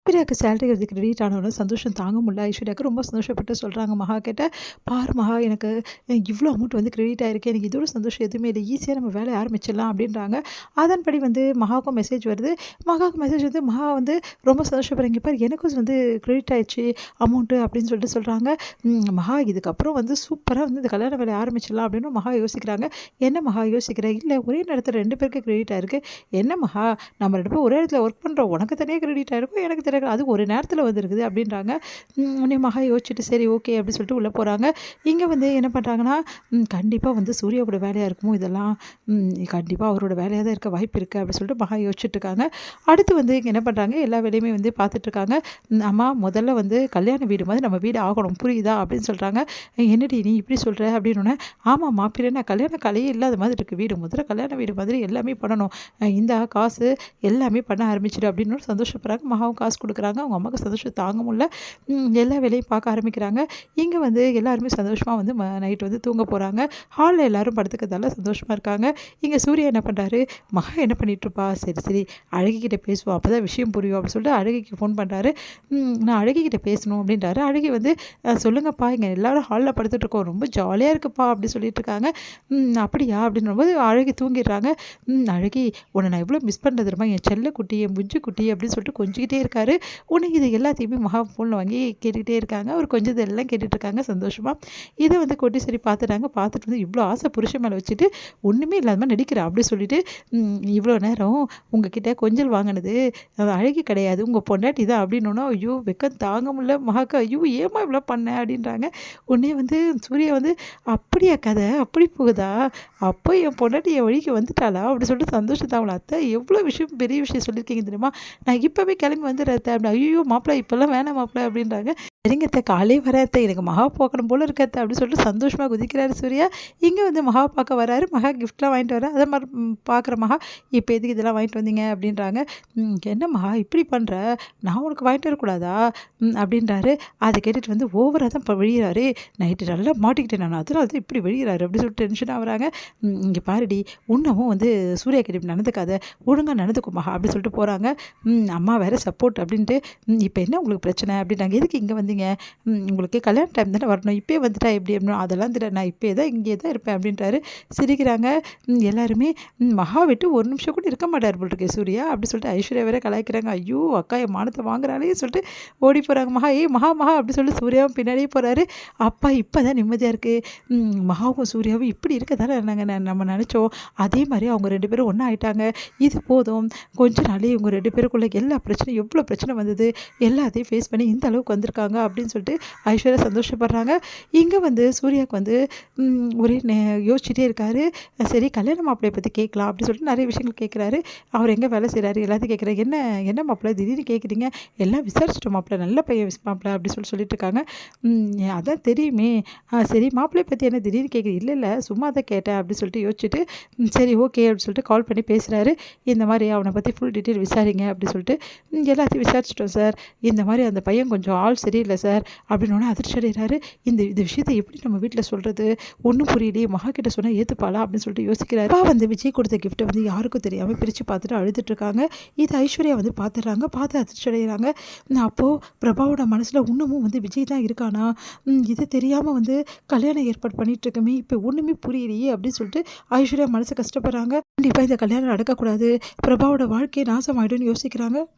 ஐஸ்வர்யாவுக்கு salary வந்து credit ஆனோட சந்தோஷம் தாங்க முடியல. ஐஸ்வர்யாவுக்கு ரொம்ப சந்தோஷப்பட்டு சொல்கிறாங்க மகா கிட்ட, "பாரு மகா, எனக்கு இவ்வளோ அமௌண்ட் வந்து கிரெடிட் ஆயிருக்கு. எனக்கு இதோட சந்தோஷம் எதுவுமே இல்லை. ஈஸியாக நம்ம வேலையை ஆரம்பிச்சிடலாம்" அப்படின்றாங்க. அதன்படி வந்து மகாவுக்கும் மெசேஜ் வருது. மகாவுக்கு மெசேஜ் வந்து மகா வந்து ரொம்ப சந்தோஷப்படுறாங்க. "இங்க பாரு, எனக்கும் வந்து கிரெடிட் ஆயிடுச்சு அமௌண்ட்டு" அப்படின்னு சொல்லிட்டு சொல்கிறாங்க. மகா இதுக்கப்புறம் வந்து சூப்பராக வந்து இந்த கல்யாண வேலையை ஆரம்பிச்சிடலாம் அப்படின்னு மகா யோசிக்கிறாங்க. "என்ன மகா யோசிக்கிற? இல்லை, ஒரே நேரத்தில் 2 பேருக்கு கிரெடிட் ஆயிருக்கு. என்ன மகா, நம்ம 2 பேரும் ஒரே இடத்துல ஒர்க் பண்ணுறோம். உனக்கு தனியாக கிரெடிட் ஆயிருக்கும், எனக்கு தனியாக, அது ஒரு நேரத்தில் வந்திருக்குது" அப்படின்றாங்க. உடனே மகா யோசிச்சுட்டு சரி ஓகே அப்படின்னு சொல்லிட்டு உள்ளே போகிறாங்க. இங்கே வந்து என்ன பண்ணுறாங்கன்னா, கண்டிப்பாக வந்து சூர்யாவோட வேலையாக இருக்குமோ இதெல்லாம், கண்டிப்பாக அவரோட வேலையாக தான் இருக்க வாய்ப்பு இருக்குது அப்படின்னு சொல்லிட்டு மகா யோசிச்சுட்டு இருக்காங்க. அடுத்து வந்து இங்கே என்ன பண்ணுறாங்க, எல்லா வேலையுமே வந்து பார்த்துட்ருக்காங்க. "அம்மா, முதல்ல வந்து கல்யாண வீடு மாதிரி நம்ம வீடு ஆகணும், புரியுதா?" அப்படின்னு சொல்கிறாங்க. "என்னடி நீ இப்படி சொல்கிற?" அப்படின்னோடனே, "ஆமாம்மா, பின்ன என்ன, கல்யாண கலையே இல்லாத மாதிரி இருக்குது வீடு. முதல்ல கல்யாண வீடு மாதிரி எல்லாமே பண்ணணும். இந்தா காசு, எல்லாமே பண்ண ஆரம்பிச்சிடு" அப்படின்னு சந்தோஷப்படுறாங்க. மகாவும் காசு கொடுக்குறாங்க. அவங்க அம்மாவுக்கு சந்தோஷம் தாங்க முடியல. எல்லா வேலையும் பார்க்க ஆரம்பிக்கிறாங்க. இங்கே வந்து எல்லாருமே சந்தோஷமாக வந்து நைட் வந்து தூங்க போகிறாங்க. ஹாலில் எல்லாரும் படுத்துக்கிறதால சந்தோஷமாக இருக்காங்க. இங்கே சூர்யா என்ன பண்ணுறாரு, மகா என்ன பண்ணிகிட்ருப்பா, சரி சரி அழகிக்கிட்ட பேசுவோம், அப்போ தான் விஷயம் புரியும் அப்படின்னு சொல்லிட்டு அழகிக்கு ஃபோன் பண்ணுறாரு. "நான் அழகிக்கிட்ட பேசணும்" அப்படின்றாரு. அழகி வந்து, சொல்லுங்கப்பா, இங்கே எல்லாரும் ஹாலில் படுத்துட்ருக்கோம், ரொம்ப ஜாலியாக இருக்குப்பா" அப்படி சொல்லிட்டு இருக்காங்க. அப்படியா அப்படின்னும்போது அழகி தூங்கிடுறாங்க. அழகி, உன்னை நான் எவ்வளோ மிஸ் பண்ணுறது தெரியுமா, என் செல்லக்குட்டி, என் புஜ்ஜு குட்டி அப்படின்னு சொல்லிட்டு கொஞ்சிக்கிட்டே இருக்காரு. உடனே இது எல்லாத்தையுமே மகா ஃபோனில் வாங்கி கேட்டுக்கிட்டே இருக்காங்க. அவர் கொஞ்சம் எல்லாம் கேட்டுட்ருக்காங்க சந்தோஷமாக. இதை வந்து கோட்டீஸ்வரி பார்த்துட்டாங்க. பார்த்துட்டு வந்து, "இவ்வளோ ஆசை புருஷன் மேலே வச்சுட்டு ஒன்றுமே இல்லாத மாதிரி நடிக்கிறா" அப்படி சொல்லிட்டு, "இவ்வளோ நேரம் உங்ககிட்ட கொஞ்சல் வாங்கினது அழகி கிடையாது, உங்கள் பொண்டாட்டி தான்" அப்படின்னோன்னா, ஐயோ வெக்கம் தாங்க முடியல மகாக்கு. "ஐயோ ஏம்மா இவ்வளோ பண்ண" அப்படின்றாங்க. உடனே வந்து சூர்யா வந்து, "அப்படியா கதை, அப்படி போகுதா, அப்போ என் பொண்டாட்டி என் வழிக்கு வந்துட்டாளா" அப்படி சொல்லிட்டு சந்தோஷம் தாங்கல. "அத்தை, எவ்வளோ விஷயம், பெரிய விஷயம் சொல்லியிருக்கீங்க தெரியுமா, நான் இப்போவே கிளம்பி வந்துடுறேன் அத்தை" அப்படி. "ஐயோ மாப்பிள்ளை, இப்போல்லாம் வேணாம் மாப்பிள்ளை" அப்படின்றாங்க. "சரிங்க அத்தை, காலையே வரேன் அத்தை, எனக்கு மகா பார்க்கணும் போல இருக்க அத்தை" அப்படின்னு சொல்லிட்டு சந்தோஷமாக குதிக்கிறாரு சூர்யா. இங்கே வந்து மகா பார்க்க வராரு. மகா கிஃப்ட்லாம் வாங்கிட்டு வர, அதை மாதிரி பார்க்குற மகா, "இப்போ எதுக்கு இதெல்லாம் வாங்கிட்டு வந்தீங்க" அப்படின்றாங்க. "என்ன மகா இப்படி பண்ணுற, நான் உனக்கு வாங்கிட்டு வரக்கூடாதா" அப்படின்றாரு. அதை கேட்டுட்டு வந்து ஓவராக தான் இப்போ வெளியிறாரு. "நைட்டு நல்லா மாட்டிக்கிட்டேன் நான், அதனால தான் இப்படி வெளியிறாரு" அப்படின்னு சொல்லிட்டு டென்ஷனாக வராங்க. "இங்கே பாருடி, உன்னவும் வந்து சூர்யா கிட்ட இப்படி நடந்துக்காத, ஒழுங்காக நடந்துக்கும் மகா" அப்படி சொல்லிட்டு போகிறாங்க. "அம்மா வேறு சப்போர்ட்" அப்படின்ட்டு, "இப்போ என்ன உங்களுக்கு பிரச்சனை" அப்படின்னாங்க. "எதுக்கு இங்கே வந்தீங்க, உங்களுக்கு கல்யாண டைம் தானே வரணும், இப்போயே வந்துட்டா எப்படி" அப்படின்னு. "அதெல்லாம் தெரியல, நான் இப்போயே தான் இங்கே தான் இருப்பேன்" அப்படின்றாரு. சிரிக்கிறாங்க எல்லாருமே. மகா விட்டு ஒரு நிமிஷம் கூட இருக்க மாட்டார் போல் இருக்கு சூர்யா அப்படி சொல்லிட்டு ஐஸ்வர்யா வேற கலாய்க்கிறாங்க. ஐயோ அக்கா என் மானத்தை வாங்குறாளே சொல்லிட்டு ஓடி போகிறாங்க. மகா, "ஏய் மகா மகா" அப்படி சொல்லிட்டு சூர்யாவும் பின்னாடியே போகிறாரு. அப்பா இப்போ தான் நிம்மதியாக இருக்குது. மகாவும் சூர்யாவும் இப்படி இருக்க தானே நாங்கள் நம்ம நினச்சோம். அதே மாதிரி அவங்க 2 பேரும் ஒன்றா ஆயிட்டாங்க. இது போதும், கொஞ்ச நாளே இவங்க 2 பேருக்குள்ள எல்லா பிரச்சனையும், எவ்வளோ பிரச்சனை வந்தது, எல்லாத்தையும் ஃபேஸ் பண்ணி இந்த அளவுக்கு வந்திருக்காங்க அப்படின்னு சொல்லிட்டு ஐஸ்வர்யா சந்தோஷப்படுறாங்க. இங்கே வந்து சூர்யாவுக்கு வந்து ஒரே யோசிச்சுட்டே இருக்காரு. சரி கல்யாண மாப்பிள்ளையை பற்றி கேட்கலாம் அப்படின்னு சொல்லிட்டு நிறைய விஷயங்கள் கேட்குறாரு. அவர் எங்கே வேலை செய்கிறாரு எல்லாத்தையும் கேட்குறாரு. "என்ன என்ன மாப்பிள்ளை திடீர்னு கேட்குறீங்க, எல்லாம் விசாரிச்சிட்டோம் மாப்பிள்ளை, நல்ல பையன் மாப்பிள்ளை" அப்படி சொல்லிட்டு இருக்காங்க. "அதான் தெரியுமே, சரி மாப்பிள்ளையை பற்றி என்ன திடீர்னு கேட்குறீங்க", "இல்லை இல்லை சும்மா தான் கேட்டேன்" அப்படின்னு சொல்லிட்டு யோசிச்சுட்டு, சரி ஓகே அப்படின்னு சொல்லிட்டு கால் பண்ணி பேசுகிறாரு. இந்த மாதிரி அவனை பற்றி ஃபுல் டீட்டெயில் விசாரிங்க அப்படி சொல்லிட்டு, எல்லாத்தையும் விசாரிச்சிட்டோம் சார், இந்த மாதிரி அந்த பையன் கொஞ்சம் ஆள் சரியில்லை சார் அப்படின்னோடனே அதிர்ச்சி அடைகிறாரு. இந்த விஷயத்தை எப்படி நம்ம வீட்டில் சொல்கிறது, ஒன்றும் புரியலையே, மகா கிட்ட சொன்னால் ஏற்றுப்பாளா அப்படின்னு சொல்லிட்டு யோசிக்கிறாரு. அப்பா வந்து விஜய் கொடுத்த கிஃப்ட்டை வந்து யாருக்கும் தெரியாமல் பிரித்து பார்த்துட்டு அழுதுட்டு இருக்காங்க. இது ஐஸ்வர்யா வந்து பார்த்துடுறாங்க. பார்த்து அதிர்ச்சி அடைகிறாங்க. அப்போது பிரபாவோட மனசில் இன்னமும் வந்து விஜய் தான் இருக்கானா, இது தெரியாமல் வந்து கல்யாணம் ஏற்பாடு பண்ணிட்டு இருக்கமே, இப்போ ஒன்றுமே புரியலையே அப்படின்னு சொல்லிட்டு ஐஸ்வர்யா மனசு கஷ்டப்படுறாங்க. கண்டிப்பாக இந்த கல்யாணம் நடக்கக்கூடாது, பிரபாவோட வாழ்க்கையை நாசமாயிடும்னு யோசிக்கிறாங்க.